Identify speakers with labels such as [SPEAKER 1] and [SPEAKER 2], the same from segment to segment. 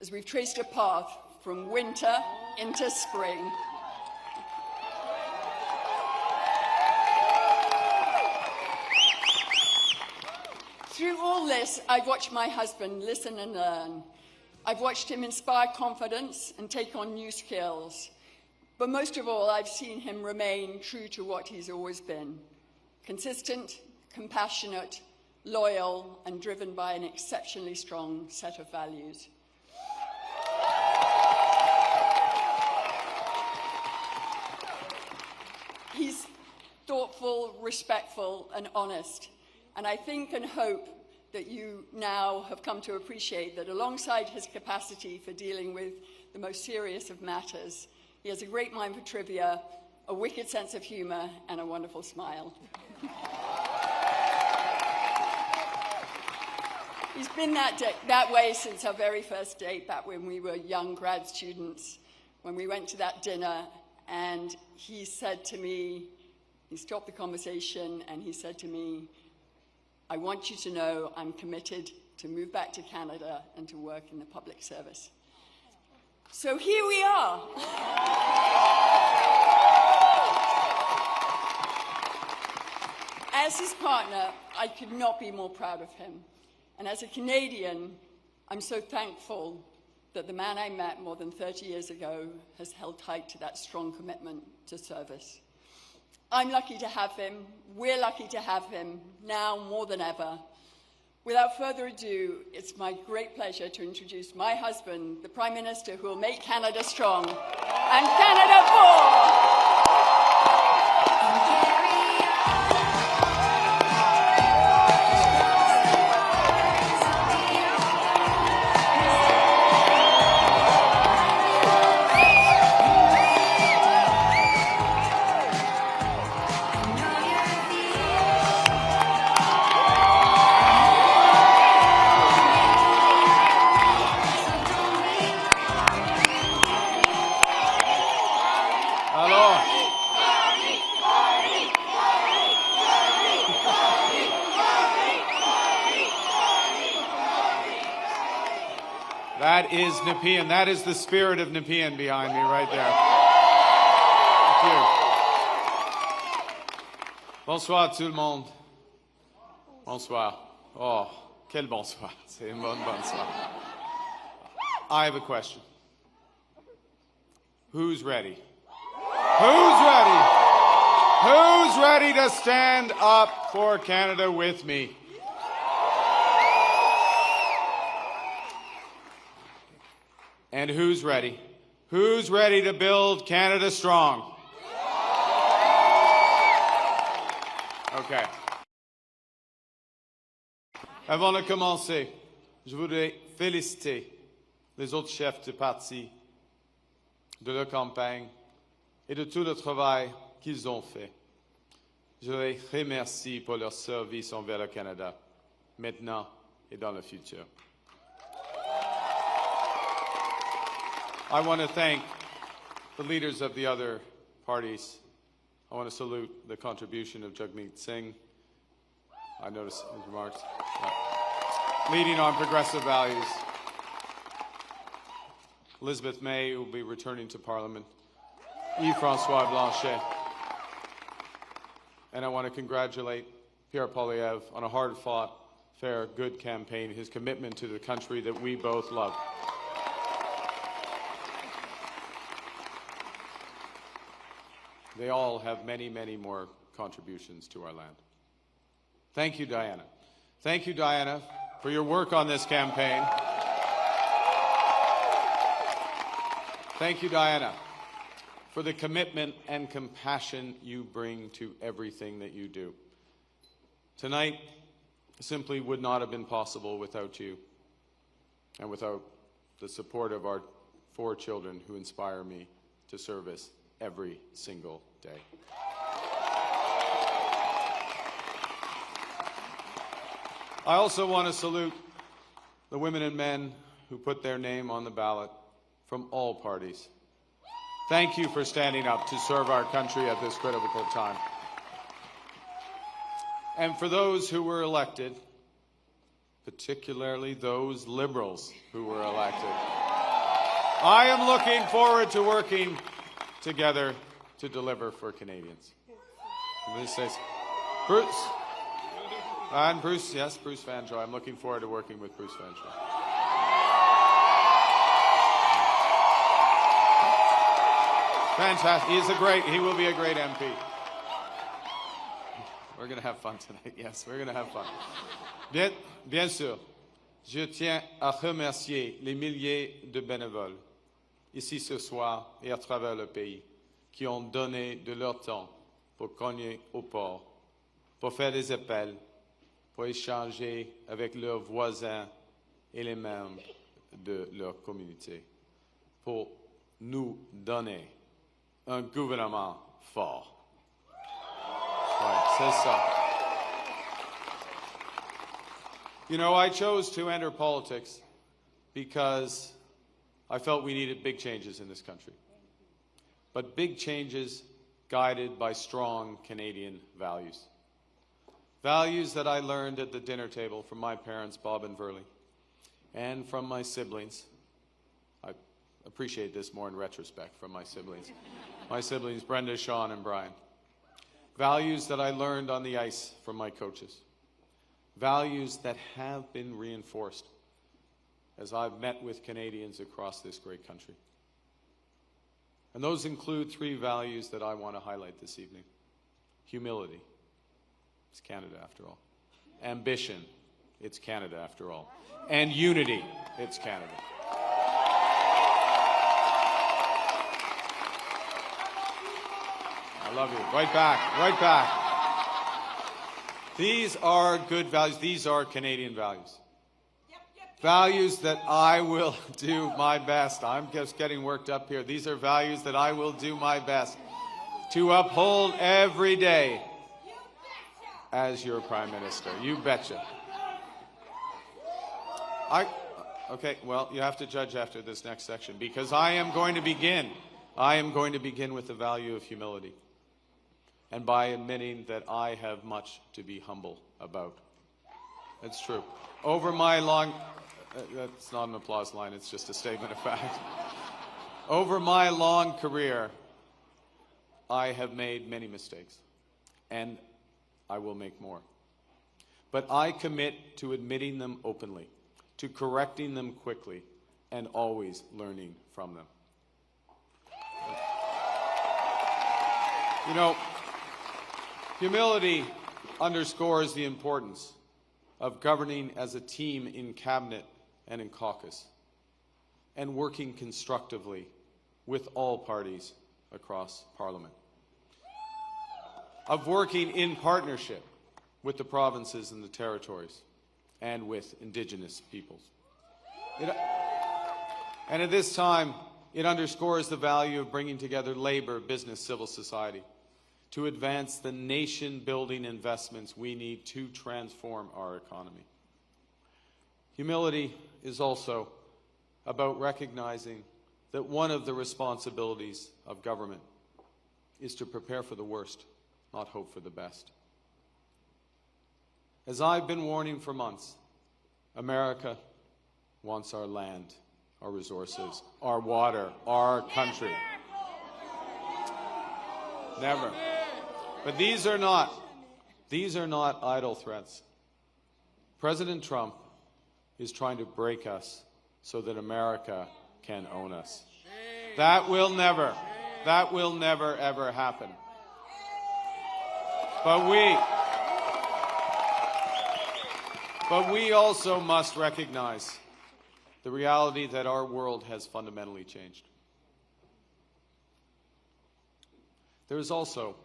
[SPEAKER 1] as we've traced a path from winter into spring. Through all this, I've watched my husband listen and learn. I've watched him inspire confidence and take on new skills. But most of all, I've seen him remain true to what he's always been: consistent, compassionate, loyal, and driven by an exceptionally strong set of values. He's thoughtful, respectful, and honest. And I think and hope that you now have come to appreciate that alongside his capacity for dealing with the most serious of matters, he has a great mind for trivia, a wicked sense of humor, and a wonderful smile. He's been that way since our very first date, back when we were young grad students, when we went to that dinner, and he said to me, he stopped the conversation, and he said to me, "I want you to know I'm committed to move back to Canada and to work in the public service." So here we are. As his partner, I could not be more proud of him. And as a Canadian, I'm so thankful that the man I met more than 30 years ago has held tight to that strong commitment to service. I'm lucky to have him. We're lucky to have him now more than ever. Without further ado, it's my great pleasure to introduce my husband, the Prime Minister who will make Canada strong and Canada for.
[SPEAKER 2] That is Nepean. That is the spirit of Nepean behind me right there. Thank you. Bonsoir tout le monde. Bonsoir. Oh, quel bonsoir. C'est un bon bonsoir. I have a question. Who's ready? Who's ready? Who's ready to stand up for Canada with me? And who's ready? Who's ready to build Canada strong? Okay. Avant de commencer, je voudrais féliciter les autres chefs de parti de leur campagne et de tout le travail qu'ils ont fait. Je les remercie pour leur service envers le Canada, maintenant et dans le futur. I want to thank the leaders of the other parties. I want to salute the contribution of Jagmeet Singh. I noticed his remarks. Leading on progressive values. Elizabeth May, who will be returning to Parliament. Yves-François Blanchet. And I want to congratulate Pierre Poilievre on a hard-fought, fair, good campaign, his commitment to the country that we both love. They all have many, many more contributions to our land. Thank you, Diana. Thank you, Diana, for your work on this campaign. Thank you, Diana, for the commitment and compassion you bring to everything that you do. Tonight simply would not have been possible without you and without the support of our 4 children who inspire me to service every single day. I also want to salute the women and men who put their name on the ballot from all parties. Thank you for standing up to serve our country at this critical time. And for those who were elected, particularly those Liberals who were elected, I am looking forward to working together to deliver for Canadians. Bruce says, Bruce. And Bruce, yes, Bruce Vanjoy. I'm looking forward to working with Bruce Vanjoy. Fantastic. He will be a great MP. We're going to have fun tonight. Yes, we're going to have fun. Bien sûr, je tiens à remercier les milliers de bénévoles ici ce soir et à travers le pays qui ont donné de leur temps pour cogner au port, pour faire des appels, pour échanger avec leurs voisins et les membres de leur communauté, pour nous donner un gouvernement fort. Ouais, c'est ça. You know, I chose to enter politics because I felt we needed big changes in this country. But big changes guided by strong Canadian values. Values that I learned at the dinner table from my parents, Bob and Verley, and from my siblings. I appreciate this more in retrospect from my siblings. My siblings, Brenda, Sean, and Brian. Values that I learned on the ice from my coaches. Values that have been reinforced as I've met with Canadians across this great country. And those include three values that I want to highlight this evening. Humility. It's Canada after all. Ambition. It's Canada after all. And unity. It's Canada. I love you. Right back. Right back. These are good values. These are Canadian values. Values that I will do my best. I'm just getting worked up here. These are values that I will do my best to uphold every day as your Prime Minister. You betcha. Okay, well, you have to judge after this next section because I am going to begin. I am going to begin with the value of humility and by admitting that I have much to be humble about. It's true. Over my long... that's not an applause line, it's just a statement of fact. Over my long career, I have made many mistakes, and I will make more. But I commit to admitting them openly, to correcting them quickly, and always learning from them. You know, humility underscores the importance of governing as a team in cabinet and in caucus, and working constructively with all parties across Parliament, of working in partnership with the provinces and the territories, and with Indigenous peoples. And at this time, it underscores the value of bringing together labor, business, civil society, to advance the nation-building investments we need to transform our economy. Humility is also about recognizing that one of the responsibilities of government is to prepare for the worst, not hope for the best. As I've been warning for months, America wants our land, our resources, our water, our country. Never. But these are not idle threats. President Trump is trying to break us so that America can own us. That will never ever happen. But we also must recognize the reality that our world has fundamentally changed. There is also,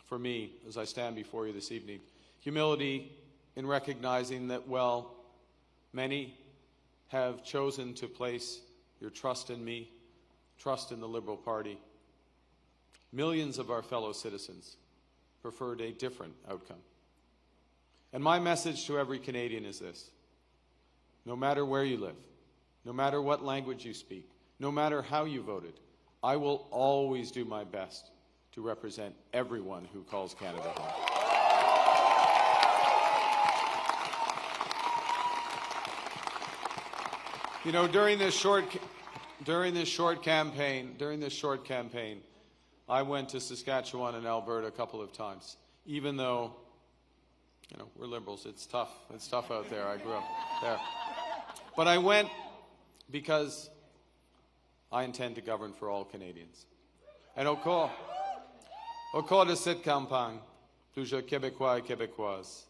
[SPEAKER 2] for me, as I stand before you this evening, humility in recognizing that, well, many have chosen to place your trust in me, trust in the Liberal Party. Millions of our fellow citizens preferred a different outcome. And my message to every Canadian is this: no matter where you live, no matter what language you speak, no matter how you voted, I will always do my best to represent everyone who calls Canada home. You know, during this short during this short campaign, I went to Saskatchewan and Alberta a couple of times, even though, you know, we're Liberals. It's tough. It's tough out there. I grew up there. But I went because I intend to govern for all Canadians. And au cours de cette campagne, plusieurs Québécois et Québécoises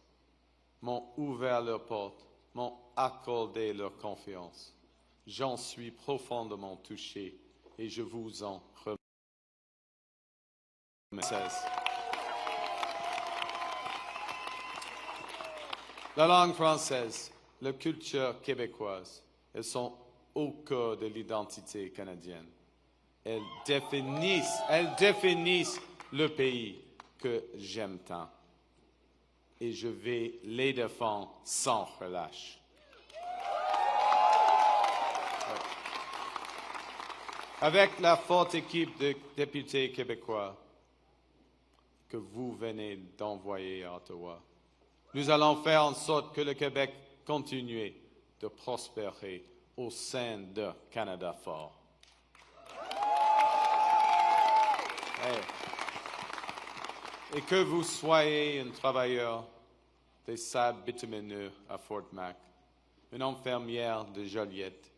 [SPEAKER 2] m'ont ouvert leurs portes, m'ont accordé leur confiance. J'en suis profondément touché et je vous en remercie. La langue française, la culture québécoise, elles sont au cœur de l'identité canadienne. Elles définissent le pays que j'aime tant. Et je vais les défendre sans relâche. Avec la forte équipe de députés québécois que vous venez d'envoyer à Ottawa, nous allons faire en sorte que le Québec continue de prospérer au sein de Canada fort. Et que vous soyez un travailleur des sables bitumineux à Fort Mac, une infirmière de Joliette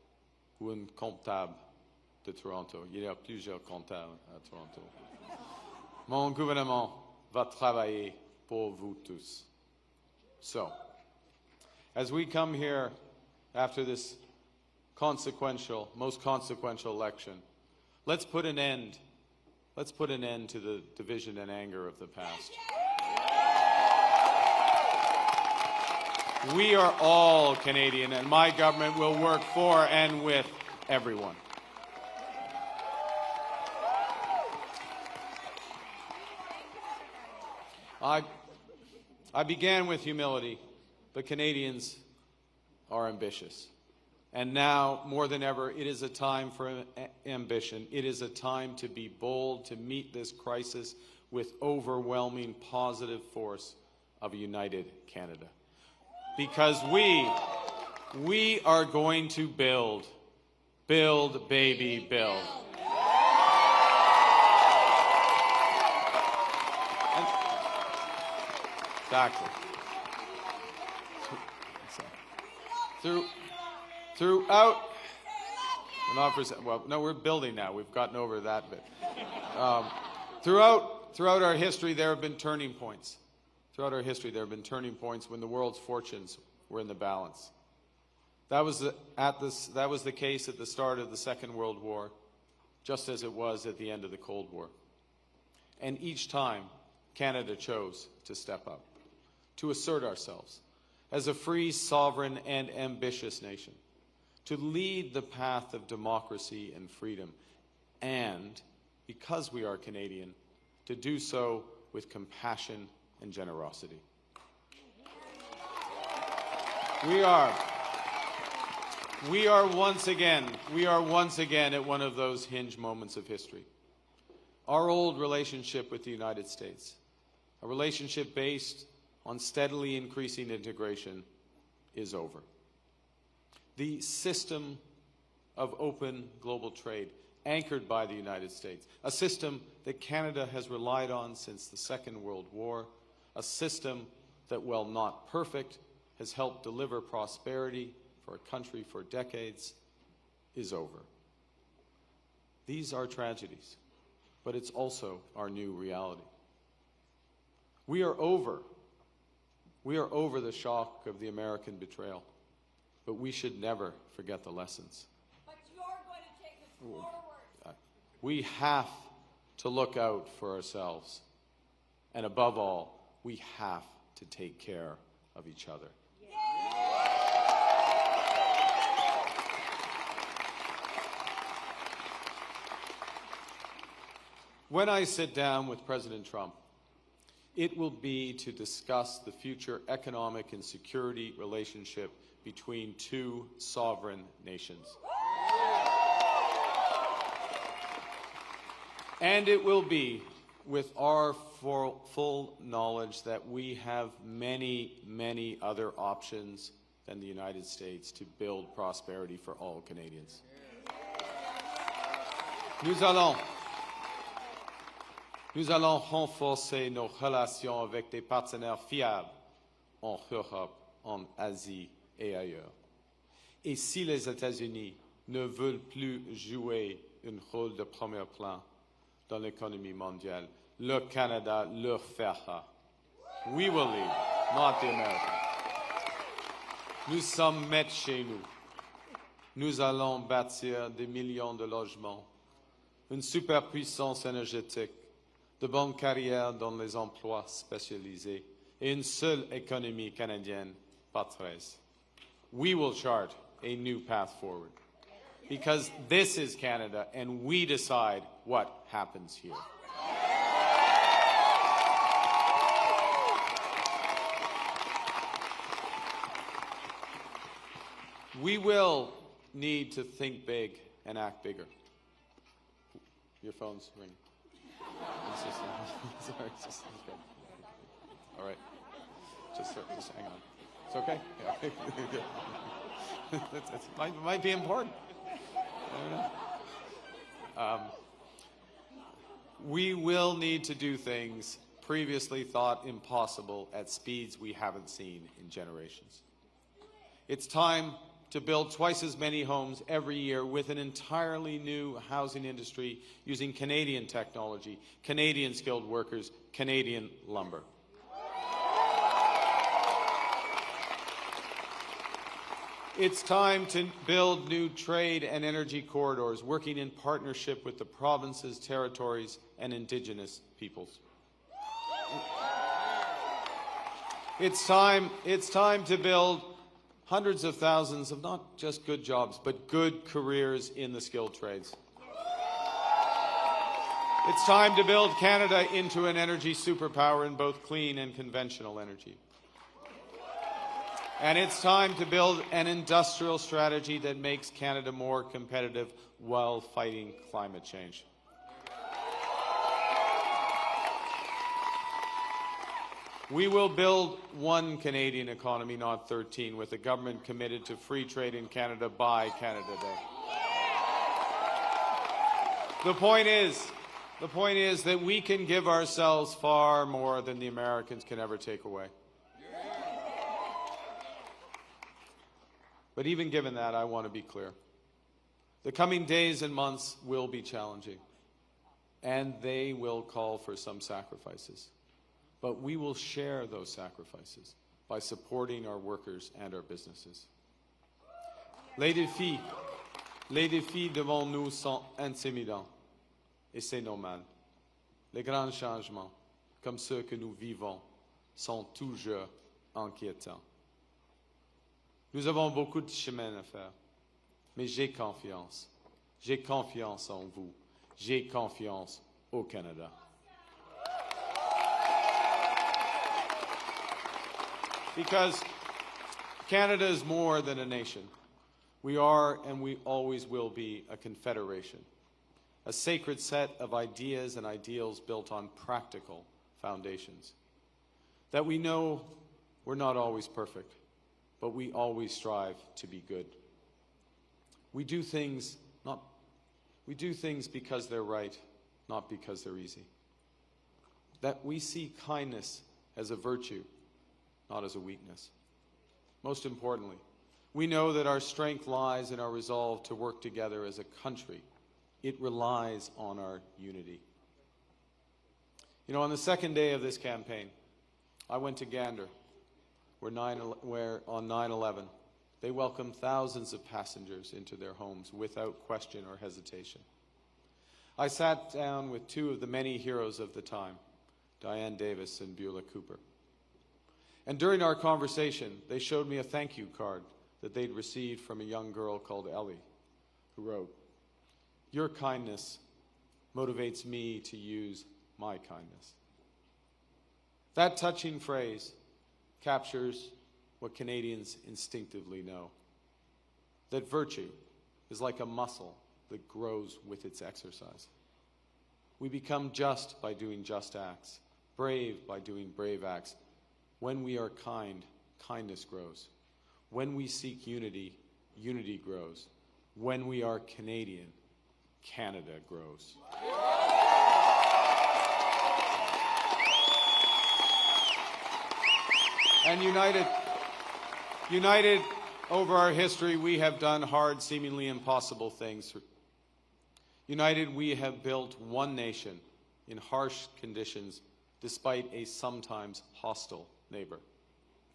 [SPEAKER 2] ou un comptable de Toronto. Il y a plusieurs comptables à Toronto. Mon gouvernement va travailler pour vous tous. So, as we come here after this most consequential election, let's put an end to the division and anger of the past. We are all Canadian, and my government will work for and with everyone. I began with humility, but Canadians are ambitious. And now, more than ever, it is a time for ambition. It is a time to be bold, to meet this crisis with overwhelming positive force of a united Canada. Because we are going to build, baby, build. Exactly. Throughout, well, no, we're building now. We've gotten over that bit. Throughout our history, there have been turning points. Throughout our history, there have been turning points when the world's fortunes were in the balance. That was the case at the start of the Second World War, just as it was at the end of the Cold War. And each time, Canada chose to step up, to assert ourselves as a free, sovereign, and ambitious nation, to lead the path of democracy and freedom, and, because we are Canadian, to do so with compassion and generosity. We are once again at one of those hinge moments of history. Our old relationship with the United States, a relationship based on steadily increasing integration, is over. The system of open global trade, anchored by the United States, a system that Canada has relied on since the Second World War, a system that, while not perfect, has helped deliver prosperity for a country for decades, is over. These are tragedies, but it's also our new reality. We are over the shock of the American betrayal, but we should never forget the lessons.
[SPEAKER 3] But you're going to take us forward.
[SPEAKER 2] We have to look out for ourselves, and above all, we have to take care of each other. When I sit down with President Trump, it will be to discuss the future economic and security relationship between two sovereign nations. And it will be with our full knowledge that we have many, many other options than the United States to build prosperity for all Canadians. Nous allons renforcer nos relations avec des partenaires fiables en Europe, en Asie et ailleurs. Et si les États-Unis ne veulent plus jouer un rôle de premier plan dans l'économie mondiale, le Canada le fera. We will lead, not the Americans. Nous sommes maîtres chez nous. Nous allons bâtir des millions de logements, une superpuissance énergétique, de bonnes carrières dans les emplois spécialisés et une seule économie canadienne, pas 13. We will chart a new path forward because this is Canada and we decide what happens here. We will need to think big and act bigger. Your phone's ringing. Sorry, just okay. All right. Just hang on. It's okay? Yeah. It might be important. I don't know. We will need to do things previously thought impossible at speeds we haven't seen in generations. It's time to build twice as many homes every year with an entirely new housing industry using Canadian technology, Canadian skilled workers, Canadian lumber. It's time to build new trade and energy corridors, working in partnership with the provinces, territories, and Indigenous peoples. It's time to build hundreds of thousands of not just good jobs, but good careers in the skilled trades. It's time to build Canada into an energy superpower in both clean and conventional energy. And it's time to build an industrial strategy that makes Canada more competitive while fighting climate change. We will build one Canadian economy, not 13, with a government committed to free trade in Canada by Canada Day. The point is that we can give ourselves far more than the Americans can ever take away. But even given that, I want to be clear. The coming days and months will be challenging, and they will call for some sacrifices. But we will share those sacrifices by supporting our workers and our businesses. Les défis devant nous sont intimidants, et c'est normal. Les grands changements, comme ceux que nous vivons, sont toujours inquiétants. Nous avons beaucoup de chemin à faire, mais j'ai confiance. J'ai confiance en vous. J'ai confiance au Canada. Because Canada is more than a nation. We are and we always will be a confederation, a sacred set of ideas and ideals built on practical foundations. That we know we're not always perfect, but we always strive to be good. We do things because they're right, not because they're easy. That we see kindness as a virtue, not as a weakness. Most importantly, we know that our strength lies in our resolve to work together as a country. It relies on our unity. You know, on the second day of this campaign, I went to Gander, where on 9/11, they welcomed thousands of passengers into their homes without question or hesitation. I sat down with two of the many heroes of the time, Diane Davis and Beulah Cooper. And during our conversation, they showed me a thank you card that they'd received from a young girl called Ellie, who wrote, "Your kindness motivates me to use my kindness." That touching phrase captures what Canadians instinctively know, that virtue is like a muscle that grows with its exercise. We become just by doing just acts, brave by doing brave acts. When we are kind, kindness grows. When we seek unity, unity grows. When we are Canadian, Canada grows. And united over our history, we have done hard, seemingly impossible things. United, we have built one nation in harsh conditions, despite a sometimes hostile neighbor.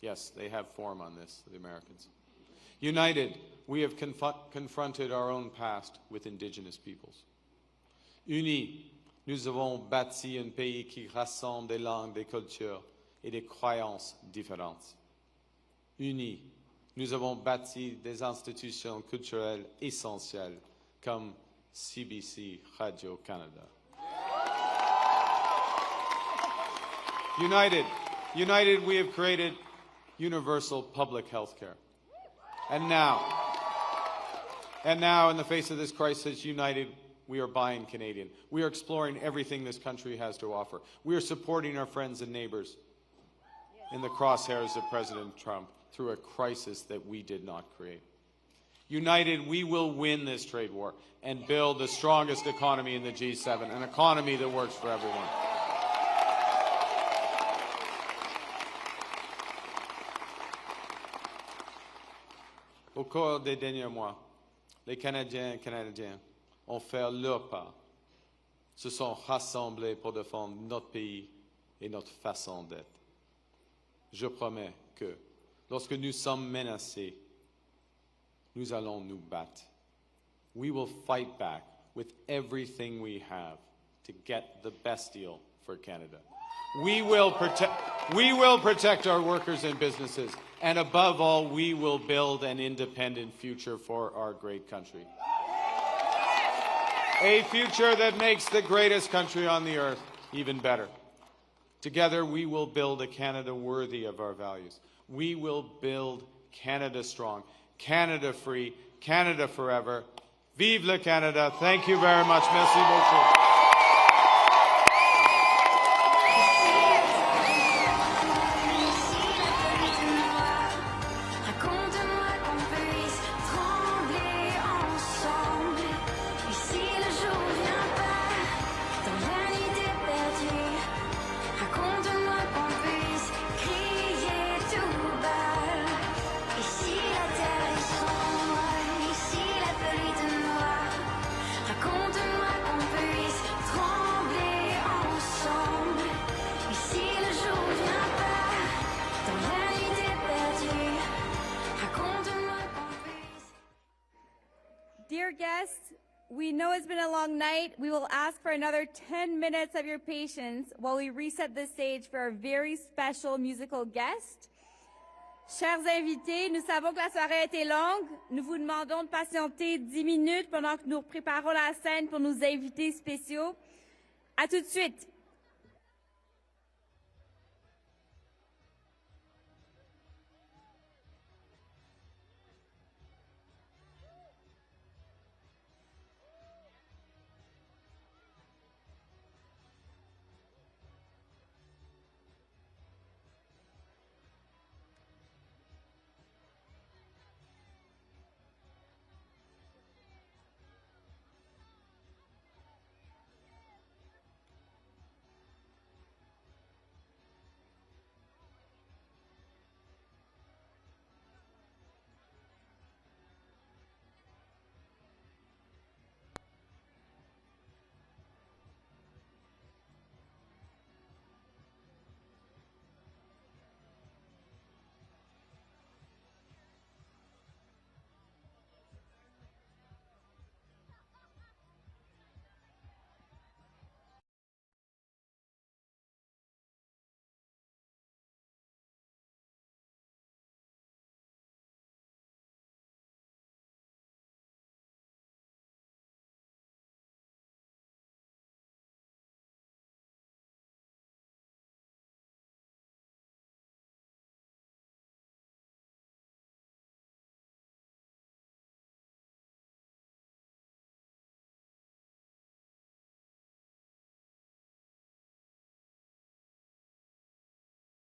[SPEAKER 2] Yes, they have form on this, the Americans. United, we have confronted our own past with indigenous peoples. Unis, nous avons bâti un pays qui rassemble des langues, des cultures et des croyances différentes. Unis, nous avons bâti des institutions culturelles essentielles comme CBC Radio-Canada. United, we have created universal public health care. And now, in the face of this crisis, united, we are buying Canadian. We are exploring everything this country has to offer. We are supporting our friends and neighbors in the crosshairs of President Trump through a crisis that we did not create. United, we will win this trade war and build the strongest economy in the G7, an economy that works for everyone. Au cours des derniers mois, les Canadiens et Canadiennes ont fait leur part, se sont rassemblés pour défendre notre pays et notre façon d'être. Je promets que, lorsque nous sommes menacés, nous allons nous battre. We will fight back with everything we have to get the best deal for Canada. We will protect our workers and businesses, and above all, we will build an independent future for our great country. A future that makes the greatest country on the earth even better. Together, we will build a Canada worthy of our values. We will build Canada strong, Canada free, Canada forever. Vive le Canada. Thank you very much. Merci beaucoup.
[SPEAKER 4] Dear guests, we know it's been a long night. We will ask for another 10 minutes of your patience while we reset the stage for our very special musical guest. Chers invités, nous savons que la soirée a été longue. Nous vous demandons de patienter 10 minutes pendant que nous préparons la scène pour nos invités spéciaux. À tout de suite.